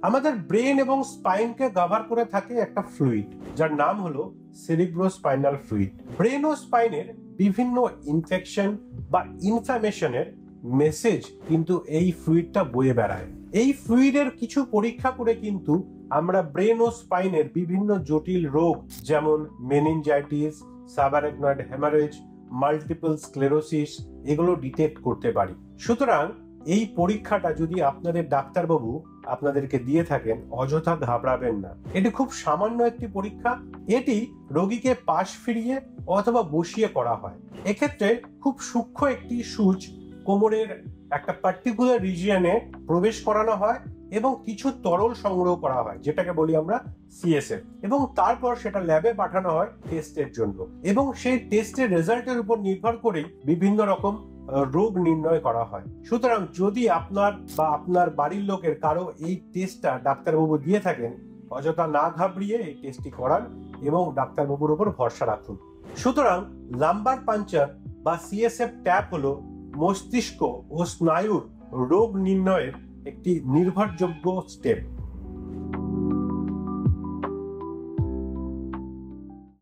আমাদের ব্রেন এবং স্পাইনকে কভার করে থাকে একটা ফ্লুইড, যার নাম হলো সেরিব্রোস্পাইনাল ফ্লুইড। ব্রেন ও স্পাইনের বিভিন্ন ইনফেকশন বা ইনফ্লামেশনের মেসেজ কিন্তু এই ফ্লুইডটা বয়ে বেড়ায়। এই ফ্লুইডের কিছু পরীক্ষা করে কিন্তু আমরা ব্রেন ও স্পাইনের বিভিন্ন জটিল রোগ যেমন মেনিনজাইটিস, সাবারেকনয়েড হেমারেজ, মাল্টিপল স্ক্লেরোসিস এগুলো ডিটেক্ট করতে পারি। সুতরাং এই পরীক্ষাটা যদি আপনাদের ডাক্তারবাবু আপনাদেরকে দিয়ে থাকেন, অযথা ঘাবড়াবেন না। এটি খুব সামান্য একটি পরীক্ষা। এটি রোগীকে পাশ ফিরিয়ে অথবা বসিয়ে করা হয়। এক্ষেত্রে খুব সূক্ষ্ম একটি সুচ কোমরের একটা পার্টিকুলার রিজিয়নে প্রবেশ করানো হয় এবং কিছু তরল সংগ্রহ করা হয়, যেটাকে বলি আমরা সিএসএফ, এবং তারপর সেটা ল্যাবে পাঠানো হয় টেস্টের জন্য, এবং সেই টেস্টের রেজাল্টের উপর নির্ভর করেই বিভিন্ন রকম রোগ নির্ণয় করা হয়। সুতরাং যদি আপনার বা আপনার বাড়ির লোকের কারো এই টেস্টটা ডাক্তারবাবু দিয়ে থাকেন, অযথা না ঘাবড়িয়ে এই টেস্টটি করান এবং ডাক্তারবাবুর উপর ভরসা রাখুন। সুতরাং লাম্বার পাঞ্চার বা সিএসএফ ট্যাপ হলো মস্তিষ্ক ও স্নায়ুর রোগ নির্ণয়ের একটি নির্ভরযোগ্য স্টেপ।